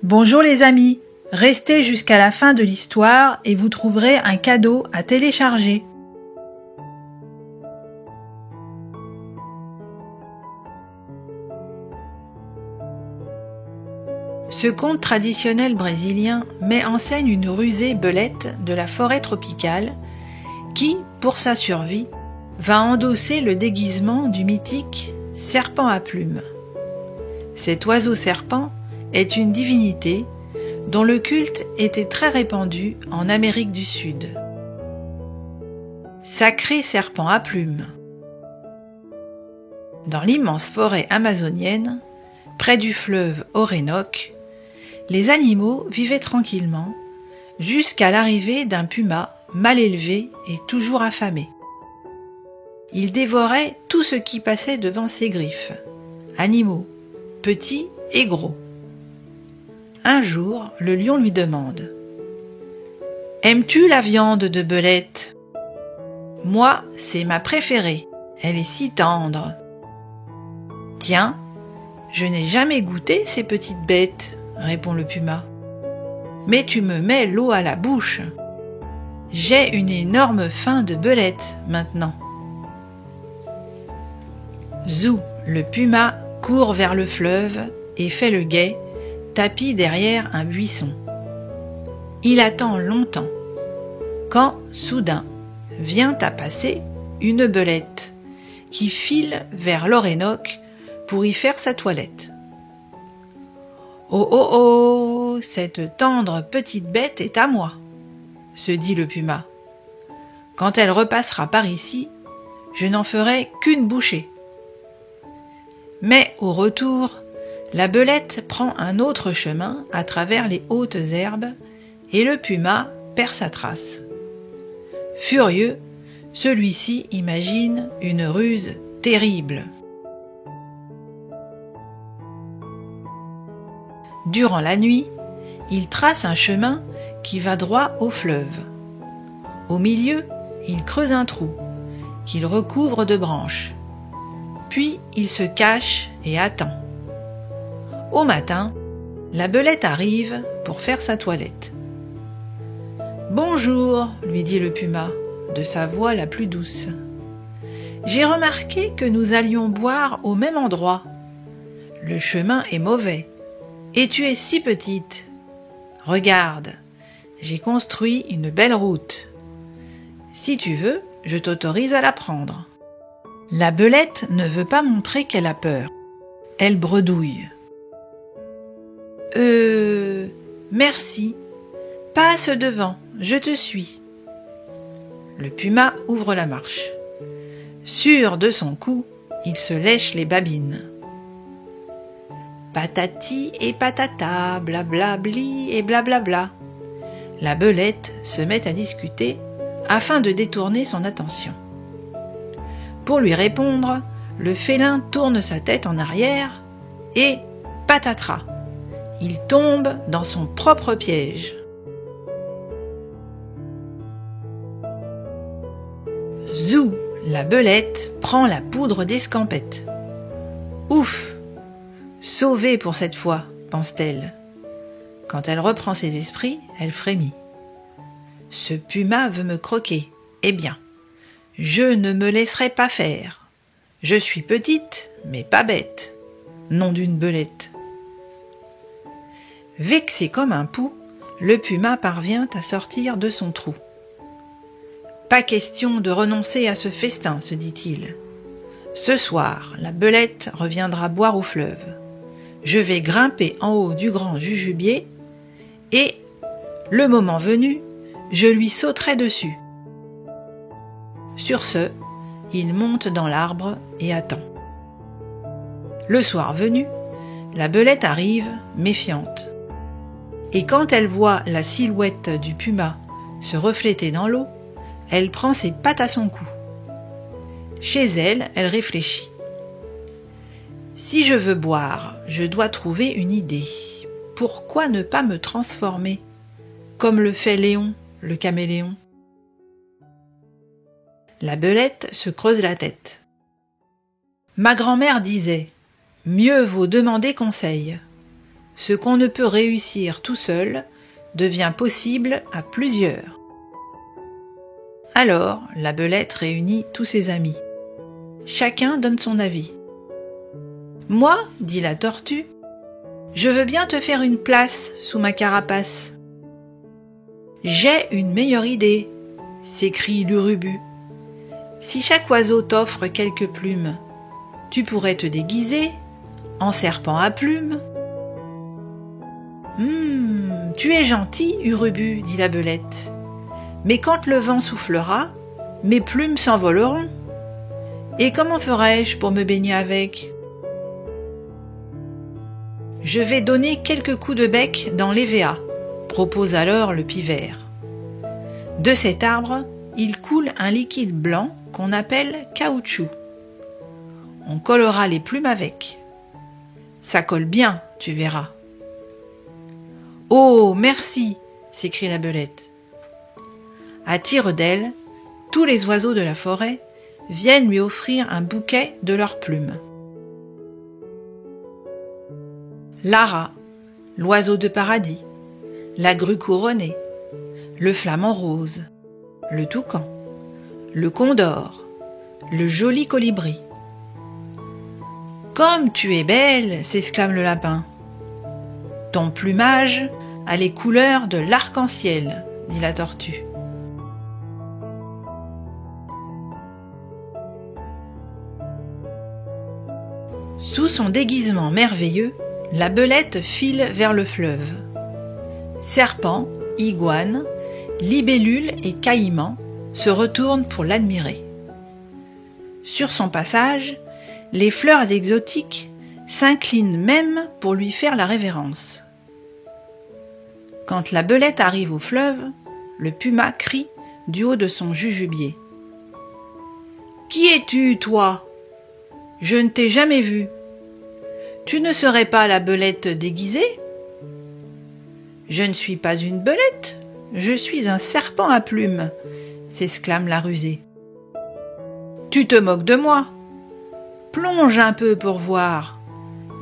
Bonjour les amis, restez jusqu'à la fin de l'histoire et vous trouverez un cadeau à télécharger. Ce conte traditionnel brésilien met en scène une rusée belette de la forêt tropicale qui, pour sa survie, va endosser le déguisement du mythique serpent à plumes. Cet oiseau serpent est une divinité dont le culte était très répandu en Amérique du Sud. Sacré serpent à plumes. Dans l'immense forêt amazonienne, près du fleuve Orénoque, les animaux vivaient tranquillement jusqu'à l'arrivée d'un puma mal élevé et toujours affamé. Il dévorait tout ce qui passait devant ses griffes, animaux, petits et gros. Un jour, le lion lui demande « Aimes-tu la viande de belette ? Moi, c'est ma préférée, elle est si tendre. » « Tiens, je n'ai jamais goûté ces petites bêtes, » répond le puma. « Mais tu me mets l'eau à la bouche. J'ai une énorme faim de belette maintenant. » Zou, le puma, court vers le fleuve et fait le guet, tapi derrière un buisson. Il attend longtemps, quand, soudain, vient à passer une belette qui file vers l'Orénoque pour y faire sa toilette. « Oh oh oh, cette tendre petite bête est à moi !» se dit le puma. « Quand elle repassera par ici, je n'en ferai qu'une bouchée. » Mais au retour, la belette prend un autre chemin à travers les hautes herbes et le puma perd sa trace. Furieux, celui-ci imagine une ruse terrible. Durant la nuit, il trace un chemin qui va droit au fleuve. Au milieu, il creuse un trou qu'il recouvre de branches. Puis il se cache et attend. Au matin, la belette arrive pour faire sa toilette. « Bonjour, lui dit le puma, de sa voix la plus douce. J'ai remarqué que nous allions boire au même endroit. Le chemin est mauvais, et tu es si petite. Regarde, j'ai construit une belle route. Si tu veux, je t'autorise à la prendre. » La belette ne veut pas montrer qu'elle a peur. Elle bredouille. « Merci. Passe devant, je te suis. » Le puma ouvre la marche. Sûr de son coup, il se lèche les babines. Patati et patata, blablabli et blablabla. La belette se met à discuter afin de détourner son attention. Pour lui répondre, le félin tourne sa tête en arrière et patatras, il tombe dans son propre piège. Zou, la belette, prend la poudre d'escampette. Ouf! Sauvée pour cette fois, pense-t-elle. Quand elle reprend ses esprits, elle frémit. Ce puma veut me croquer. Eh bien, je ne me laisserai pas faire. Je suis petite, mais pas bête. Nom d'une belette. Vexé comme un pou, le puma parvient à sortir de son trou. Pas question de renoncer à ce festin, se dit-il. Ce soir, la belette reviendra boire au fleuve. Je vais grimper en haut du grand jujubier et, le moment venu, je lui sauterai dessus. Sur ce, il monte dans l'arbre et attend. Le soir venu, la belette arrive, méfiante. Et quand elle voit la silhouette du puma se refléter dans l'eau, elle prend ses pattes à son cou. Chez elle, elle réfléchit. Si je veux boire, je dois trouver une idée. Pourquoi ne pas me transformer, comme le fait Léon, le caméléon ? La belette se creuse la tête. Ma grand-mère disait « Mieux vaut demander conseil ». ce qu'on ne peut réussir tout seul devient possible à plusieurs. Alors, la belette réunit tous ses amis. Chacun donne son avis. « Moi, dit la tortue, je veux bien te faire une place sous ma carapace. »« J'ai une meilleure idée, s'écrie l'urubu. Si chaque oiseau t'offre quelques plumes, tu pourrais te déguiser en serpent à plumes. »« Tu es gentil, urubu, dit la belette. Mais quand le vent soufflera, mes plumes s'envoleront. Et comment ferai-je pour me baigner avec ? Je vais donner quelques coups de bec dans l'Évéa, propose alors le pivert. De cet arbre, il coule un liquide blanc qu'on appelle caoutchouc. On collera les plumes avec. Ça colle bien, tu verras. Oh, merci, s'écrie la belette. À tire d'aile, tous les oiseaux de la forêt viennent lui offrir un bouquet de leurs plumes. Lara, l'oiseau de paradis, la grue couronnée, le flamant rose, le toucan, le condor, le joli colibri. « Comme tu es belle !» s'exclame le lapin. « Ton plumage a les couleurs de l'arc-en-ciel !» dit la tortue. Sous son déguisement merveilleux, la belette file vers le fleuve. Serpents, iguanes, libellules et caïmans se retournent pour l'admirer. Sur son passage, les fleurs exotiques s'inclinent même pour lui faire la révérence. Quand la belette arrive au fleuve, le puma crie du haut de son jujubier. « Qui es-tu, toi ? Je ne t'ai jamais vu. Tu ne serais pas la belette déguisée ? » « Je ne suis pas une belette, je suis un serpent à plumes, » s'exclame la rusée. « Tu te moques de moi ? Plonge un peu pour voir.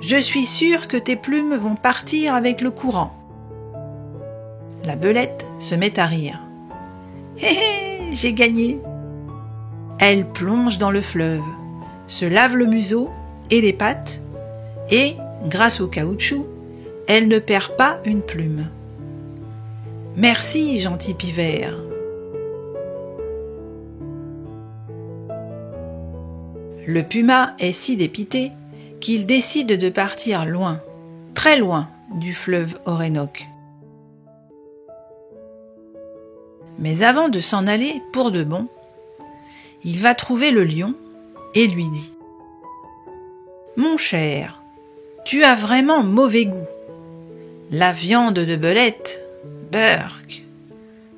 Je suis sûre que tes plumes vont partir avec le courant. » La belette se met à rire. « Hé hé, j'ai gagné !» Elle plonge dans le fleuve, se lave le museau et les pattes, et, grâce au caoutchouc, elle ne perd pas une plume. « Merci, gentil pivert !» Le puma est si dépité qu'il décide de partir loin, très loin du fleuve Orénoque. Mais avant de s'en aller pour de bon, il va trouver le lion et lui dit « Mon cher, tu as vraiment mauvais goût. La viande de belette, burk.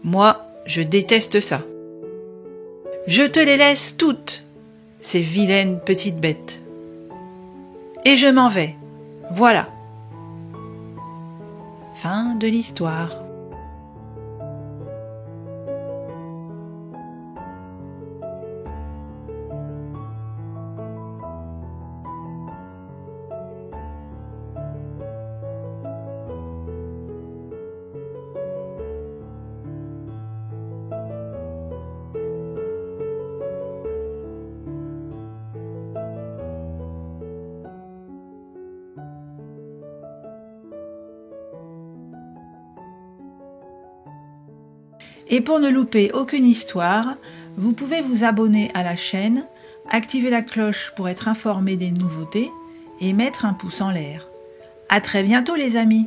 Moi, je déteste ça. Je te les laisse toutes, ces vilaines petites bêtes. Et je m'en vais, voilà. » Fin de l'histoire. Et pour ne louper aucune histoire, vous pouvez vous abonner à la chaîne, activer la cloche pour être informé des nouveautés et mettre un pouce en l'air. À très bientôt les amis!